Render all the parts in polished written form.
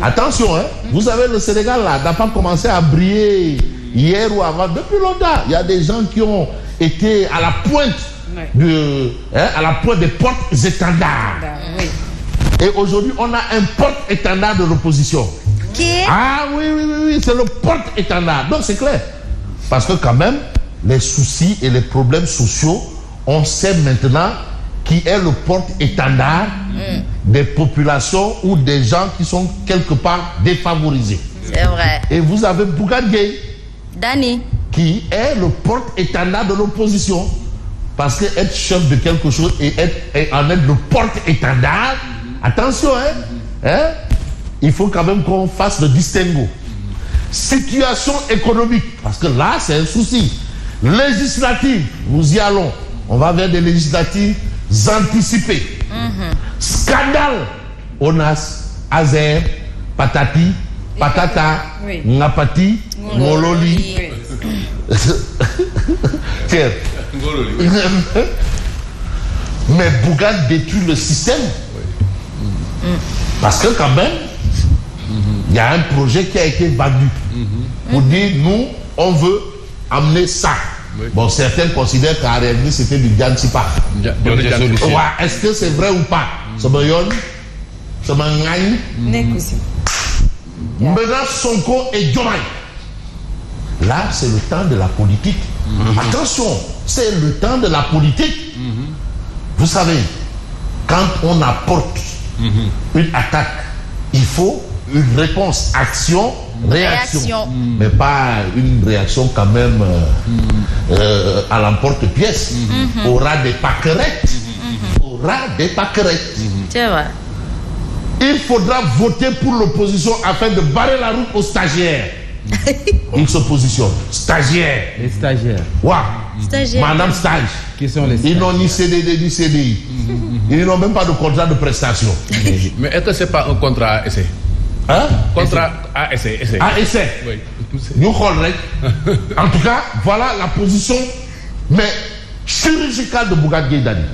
Attention, hein, vous savez, le Sénégal là n'a pas commencé à briller hier ou avant. Depuis longtemps, il y a des gens qui ont été à la pointe, à la pointe des porte-étendards. Et aujourd'hui, on a un porte-étendard de l'opposition. Qui est? Ah oui, c'est le porte-étendard. Donc c'est clair. Parce que quand même, les soucis et les problèmes sociaux, on sait maintenant qui est le porte-étendard des populations ou des gens qui sont quelque part défavorisés. C'est vrai. Et vous avez Bougane Gueye, Dani, qui est le porte-étendard de l'opposition. Parce que être chef de quelque chose et en être le porte-étendard, attention, hein, il faut quand même qu'on fasse le distinguo. Situation économique, parce que là, c'est un souci. Législative, nous y allons. On va vers des législatives anticipées. Scandale, ONAS, Azer, Patati, Patata, Ngapati, Ngololi. Tiens. Mais Bougane détruit le système. Parce que quand même, il y a un projet qui a été vendu pour dire, nous, on veut amener ça. Bon, certains considèrent qu'en réalité, c'était du Djansipa. Est-ce que c'est vrai ou pas? C'est Mayon, c'est Mangaï. Maintenant, Sonko et Diomaye. Là, c'est le temps de la politique. Attention, c'est le temps de la politique. Vous savez, quand on apporte une attaque, il faut une réponse, action, réaction. Mais pas une réaction quand même à l'emporte-pièce. Aura des pâquerettes. C'est vrai. Il faudra voter pour l'opposition afin de barrer la route aux stagiaires. Ils se positionnent. Stagiaires. Les stagiaires. Stagiaires. Madame Stage. Qui sont les stagiaires? Ils n'ont ni CDD ni CDI. Ils n'ont même pas de contrat de prestation. Mais est-ce que ce n'est pas un contrat à essai? Hein? Contrat à essai. À essai. Oui. Nous en tout cas, voilà la position, mais chirurgicale de Bougane Gueye Dany.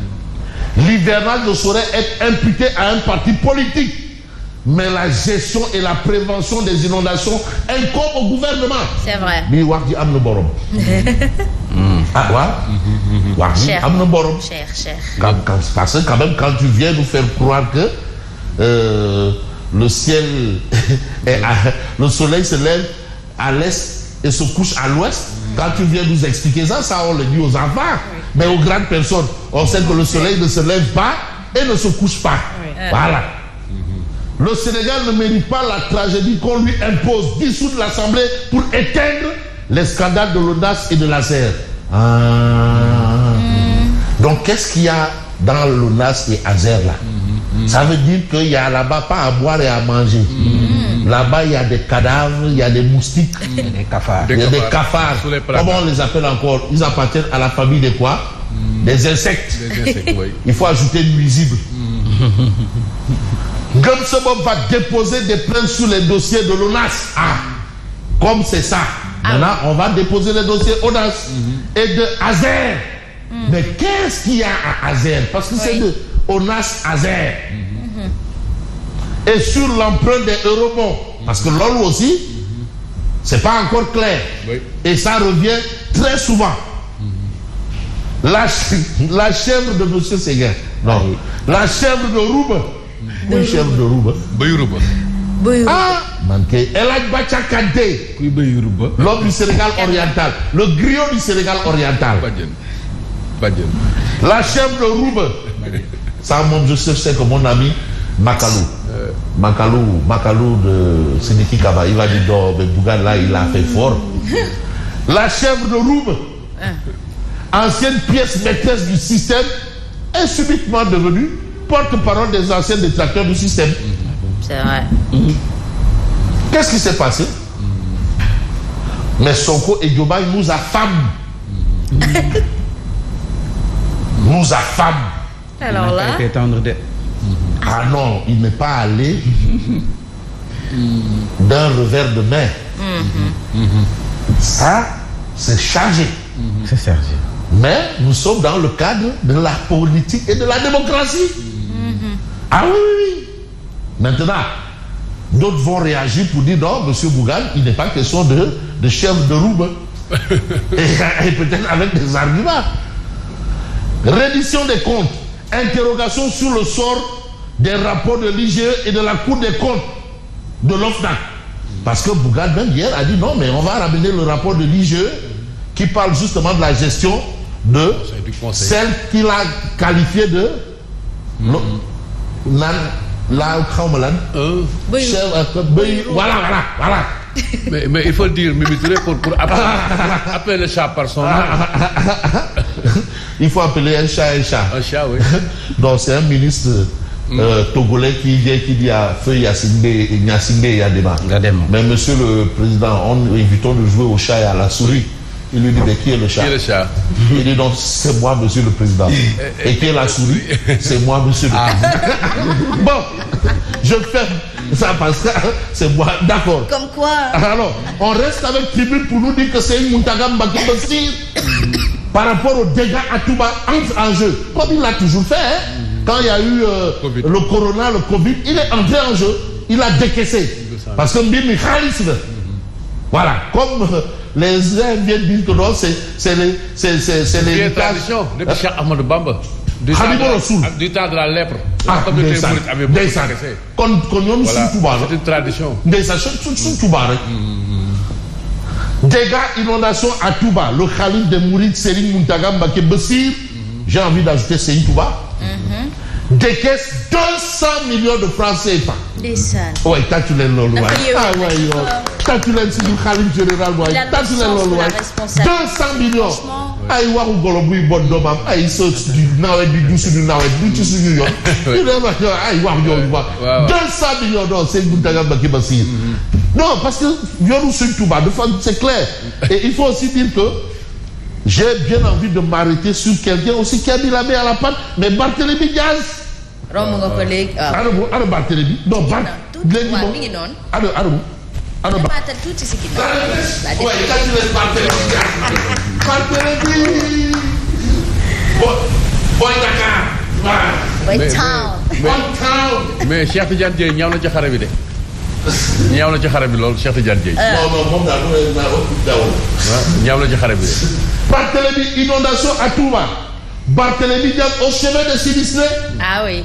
L'hivernage ne saurait être imputé à un parti politique. Mais la gestion et la prévention des inondations incombent au gouvernement. C'est vrai. Cher. Parce que quand même, quand tu viens nous faire croire que le ciel le soleil se lève à l'est et se couche à l'ouest, quand tu viens nous expliquer ça, on le dit aux enfants. Mais aux grandes personnes, on sait que le soleil ne se lève pas et ne se couche pas. Voilà. Le Sénégal ne mérite pas la tragédie qu'on lui impose, dissoudre l'Assemblée pour éteindre les scandales de l'ONAS et de l'Azer. Donc qu'est-ce qu'il y a dans l'ONAS et Azer là? Ça veut dire qu'il y a là-bas pas à boire et à manger. Là-bas, il y a des cadavres, il y a des moustiques, des cafards. Il y a des cafards. Comment on les appelle encore? Ils appartiennent à la famille de quoi? Des insectes. Il faut ajouter nuisibles. Gamsebob va déposer des plaintes sur les dossiers de l'ONAS. Comme c'est ça. Maintenant, on va déposer les dossiers ONAS et de Azer. Mais qu'est-ce qu'il y a à Azer? Parce que c'est de ONAS Azer. Et sur l'emprunt des eurobonds. Parce que l'ONU aussi, c'est pas encore clair. Et ça revient très souvent. La chèvre de M. Séguin. Non. La chèvre de Roube. Une chèvre de Roube. Manqué. Elad Bacha Kanté. L'homme du Sénégal oriental. Le griot du Sénégal oriental. La chèvre de Roube. Ça, je sais que mon ami Makalou. Makalou de Sidiki Kaba. Il va dire non, mais Bougane là, il a fait fort. La chèvre de Roube. Ancienne pièce maîtresse du système, est subitement devenue porte-parole des anciens détracteurs du système. C'est vrai. Qu'est-ce qui s'est passé? Mais Sonko et Diomaye nous affament. Alors là, ah non, il n'est pas allé d'un revers de main. Ça, c'est chargé. C'est chargé. Mais nous sommes dans le cadre de la politique et de la démocratie. Ah oui. Maintenant, D'autres vont réagir pour dire non, M. Bougane, il n'est pas question de chèvre de roube. et peut-être avec des arguments. Reddition des comptes. Interrogation sur le sort des rapports de l'IGE et de la Cour des comptes de l'OFNAC. Parce que Bougane, même hier, a dit non, mais on va ramener le rapport de l'IGE qui parle justement de la gestion de celle qu'il a qualifiée de voilà. Mais il faut le dire, Mimi Touré, pour appeler le chat par son nom. Il faut appeler un chat. Un chat, oui. Donc c'est un ministre togolais qui dit à Feu Gnassingbé et Yadema. Mais monsieur le président, invitons de jouer au chat et à la souris. Il lui dit, mais qui est le chat? Qui est le chat? Il dit, non, c'est moi, monsieur le président. Et qui est la souris? C'est moi, monsieur le président. Bon, je fais ça parce que c'est moi. D'accord. Comme quoi? Alors, on reste avec Tribune pour nous dire que c'est une Moutagamba qui peut dire par rapport aux dégâts à Touba entre en jeu. Comme il l'a toujours fait, hein? Quand il y a eu le corona, le Covid, il est entré en jeu. Il a décaissé. Parce que Mbimi Khalis, voilà, comme les uns viennent dire que non, c'est les traditions depuis Cheikh Ahmadou Bamba. Du temps de la lèpre. Comme le témoin avait beaucoup décaissé. Voilà, c'est une tradition. Dégâts, inondations à Touba. Le Khalif de Mourid, Serigne Mountaga Mbacké Bassir, j'ai envie d'ajouter Serigne Touba, décaisse 200 millions de francs CFA. Oui, t'as tu l'es lolo. Ah ouais, t'as tu l'es sur le Khalif général. T'as tu l'es lolo. 200 millions. Aïe, waouh, Golobou, bon domam. Aïe, saut du nawet, du douce, du nawet, du tissu du yon. Aïe, waouh, 200 millions, non, c'est Mountaga Mbacké Bassir. Non, parce que Yorou Touba, c'est clair. Et il faut aussi dire que j'ai bien envie de m'arrêter sur quelqu'un aussi qui a mis la main à la pâte, mais Barthélémy Diaz. Alors Barthélémy. Non, Barthélémy. Alors Barthélémy. Boy Dakar. Boy Town. Mais Cheikh Tidiane Dièye ñaaw na ci xare bi de. ñaaw na ci xare bi loolu Cheikh Tidiane Dièye. Non, moom daal ñaaw na ci xare bi de. Barthélémy, inondation à Touba. Barthélémy Diaz au chemin de sinistré. Ah oui.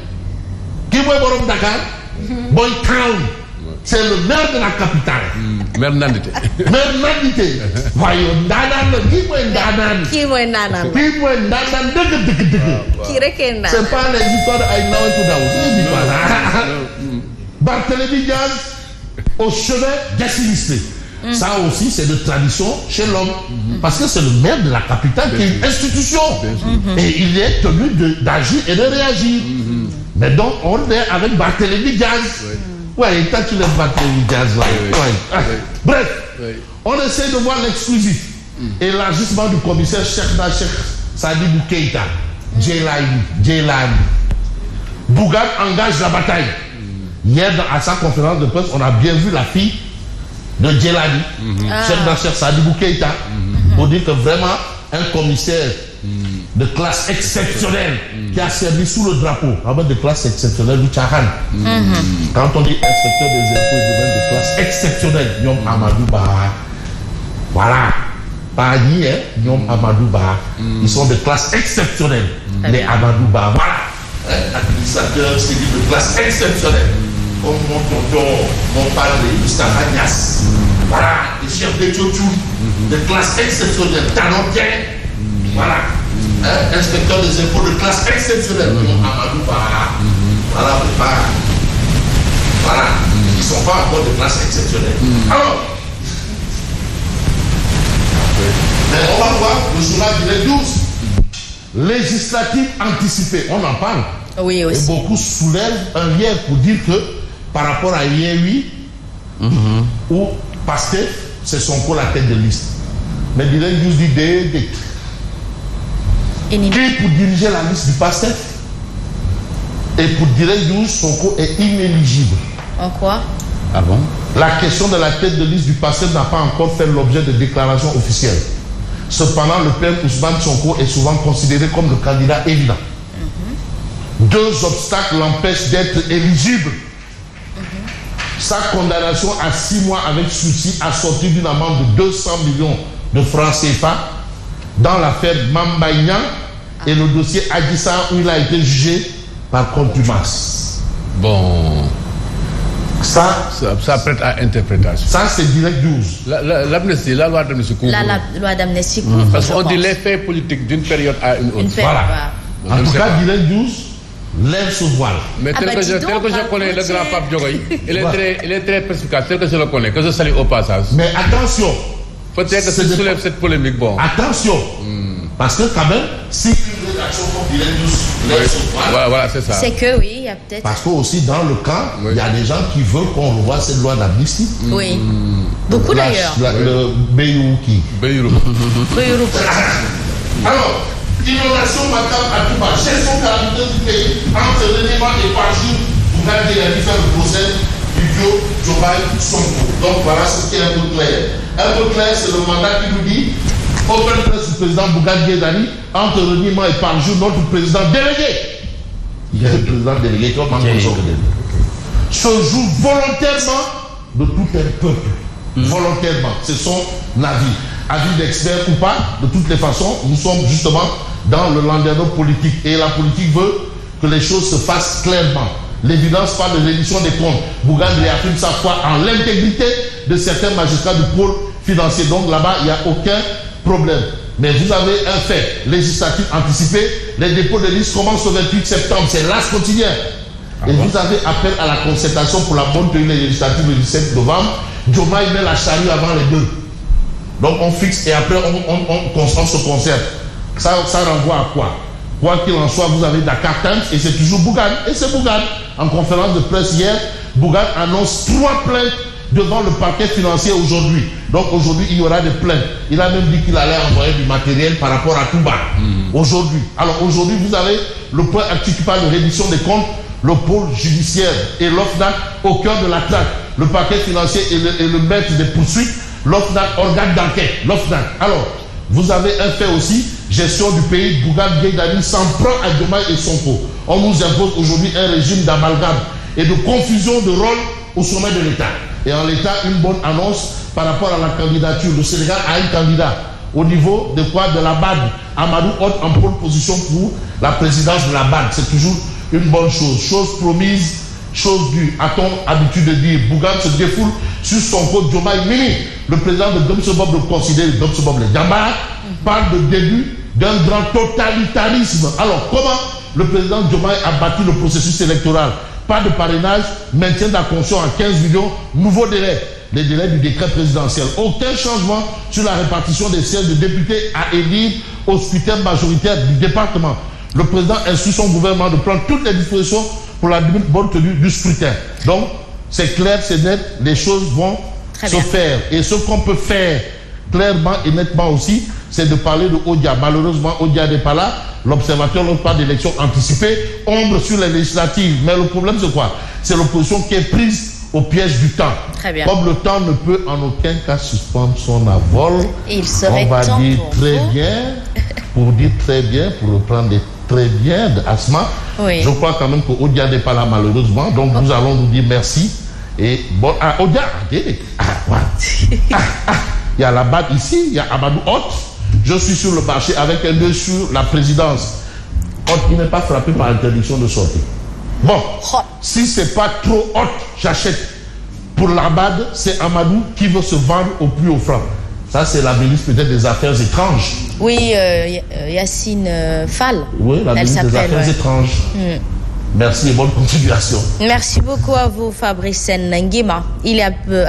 Qui mooy borom Dakar. Boy Town. C'est le maire de la capitale. Maire Nandité. Maire Nandité. Voyons, ndaanaan la kii mooy ndaanaan. Kii mooy ndaanaan. Kii mooy ndaanaan dëgg. Kii rek kay ndaanaan. C'est pas les histoires ay nawetu daw. Barthélémy Diaz au chemin des sinistrés. Ça aussi, c'est de tradition chez l'homme. Parce que c'est le maire de la capitale qui est une institution. Et il est tenu d'agir et de réagir. Mais donc, on est avec Barthélémy Diaz. Ouais, quand tu laisses Barthélémy Diaz, bref, on essaie de voir l'exclusif. Élargissement du commissaire Cheikh Sadibou Keïta. Djeylani. Bougane engage la bataille. Hier, à sa conférence de presse, on a bien vu la fille de Djeylani, Cheikh Sadibou Keïta, pour dire que vraiment, un commissaire de classe exceptionnelle qui a servi sous le drapeau, de classe exceptionnelle du Tchahan. Quand on dit inspecteur des impôts et domaines de classe exceptionnelle, Nyom Amadou Baha. Voilà. Pas ni, Nyom Amadou Baha. Ils sont de classe exceptionnelle. Les Amadou Baha. Voilà. Administrateur civil de classe exceptionnelle. Comme mon padre, Moustapha Niasse. Voilà. Les chefs de Tchotchou de classe exceptionnelle. Talentien. Voilà. Inspecteur des impôts de classe exceptionnelle. Amadou Baha. Voilà. Ils ne sont pas encore de classe exceptionnelle. Alors, mais on va voir le journal du 12. Législative anticipée. On en parle. Oui, aussi. Et beaucoup soulèvent un lien pour dire que par rapport à Yewwi, où Pastef, c'est Sonko la tête de liste. Mais il y a une idée qui pour diriger la liste du Pastef et pour diriger Sonko est inéligible. En quoi? Ah bon? La question de la tête de liste du Pastef n'a pas encore fait l'objet de déclarations officielles. Cependant, le père Ousmane Sonko est souvent considéré comme le candidat évident. Deux obstacles l'empêchent d'être éligible. Sa condamnation à 6 mois avec sursis assortie d'une amende de 200 millions de francs CFA dans l'affaire Mambaïna et le dossier Adissa où il a été jugé par contumace. Bon. Ça prête à interprétation. Ça, c'est direct 12. L'amnistie, la loi d'amnistie couvre. La loi d'amnistie couvre. Parce qu'on dit les faits politiques d'une période à une autre. Voilà. En tout cas, direct 12, lève ce voile. Mais tel que je connais le grand Pape Diogoye, il est très perspicace, tel que je le connais, que je salue au passage. Mais attention. Peut-être que ça soulève cette polémique. Bon. Attention. Parce que quand même, si une rédaction comme direct 12 lève ce voile. Voilà, c'est ça. C'est que oui, il y a peut-être. Parce que aussi dans le camp, il y a des gens qui veulent qu'on revoie cette loi d'amnistie. Oui. Beaucoup d'ailleurs. Le Beyourou-Ki. Beyourou. Alors, inondation macabre à Touba, gestion calamiteuse du pays, entre Renéma et Pajou, vous regardez la différence de procès du bio, Diomaye, Sonko. Donc voilà ce qui est un peu clair. Un peu clair, c'est le mandat qui nous dit open press du président Bougane Gueye Dany, entre Renéma et Pajou, notre président délégué. Il y a le président délégué qui se joue volontairement de tout un peuple. Volontairement, c'est son avis. Avis d'expert ou pas, de toutes les façons, nous sommes justement dans le landerneau politique. Et la politique veut que les choses se fassent clairement. L'évidence parle de l'édition des comptes. Bougane réaffirme sa foi en l'intégrité de certains magistrats du pôle financier. Donc là-bas, il n'y a aucun problème. Mais vous avez un fait législatif anticipé. Les dépôts de liste commencent le 28 septembre. C'est l'as quotidien. Et vous avez appel à la concertation pour la bonne tenue législative le 17 novembre. Diomaye met la charrue avant les deux. Donc on fixe et après on se concerte. Ça renvoie à quoi? Quoi qu'il en soit, vous avez Dakar Times et c'est toujours Bougane. Et c'est Bougane. En conférence de presse hier, Bougane annonce 3 plaintes devant le parquet financier aujourd'hui. Donc aujourd'hui, il y aura des plaintes. Il a même dit qu'il allait envoyer du matériel par rapport à Touba. Aujourd'hui. Alors aujourd'hui, vous avez le point actif qui parle de réduction des comptes, le pôle judiciaire et l'OFNAC au cœur de la traque. Le parquet financier et le maître des poursuites, l'OFNAC, organe d'enquête. L'OFNAC. Alors, vous avez un fait aussi, gestion du pays, Bougane Gueye Dany s'en prend à Diomaye et Sonko. On nous impose aujourd'hui un régime d'amalgame et de confusion de rôle au sommet de l'État. Et en l'État, une bonne annonce par rapport à la candidature. Le Sénégal a un candidat au niveau de quoi? De la BAD. Amadou Hott en pole position pour la présidence de la BAD. C'est toujours une bonne chose. Chose promise, chose due. A-t-on habitude de dire? Bougane se défoule sur son code Diomaye Mini. Le président de Domsobob le considère, Domsobob le Djamba, parle de début d'un grand totalitarisme. Alors, comment le président Diomaye a bâti le processus électoral? Pas de parrainage, maintien d'accompagnement à 15 millions, nouveaux délais, les délais du décret présidentiel. Aucun changement sur la répartition des sièges de députés à élire au scrutin majoritaire du département. Le président instruit son gouvernement de prendre toutes les dispositions pour la bonne tenue du scrutin. Donc, c'est clair, c'est net, les choses vont se faire. Et ce qu'on peut faire clairement et nettement aussi, c'est de parler de Odia. Malheureusement, Odia n'est pas là. L'observateur n'a pas d'élection anticipée, ombre sur les législatives. Mais le problème, c'est quoi? C'est l'opposition qui est prise au piège du temps. Très bien. Comme le temps ne peut en aucun cas suspendre son envol, il serait on va temps dire pour très vous. bien, pour dire très bien, pour reprendre des très bien de Asma. Oui. Je crois quand même que Odia n'est pas là malheureusement, donc nous allons nous dire merci. Et bon, Odia, il y a la BAD ici, il y a Amadou Hott. Je suis sur le marché avec un nœud sur la présidence. Hott, il n'est pas frappé par interdiction de sortie. Bon, si c'est pas trop hot, j'achète. Pour la BAD, c'est Amadou qui veut se vendre au plus haut franc. Ça, c'est la ministre peut-être des Affaires étranges. Oui, Yacine Fall. Oui, la ministre des Affaires étranges. Merci et bonne continuation. Merci beaucoup à vous, Fabrice Nguema. Il est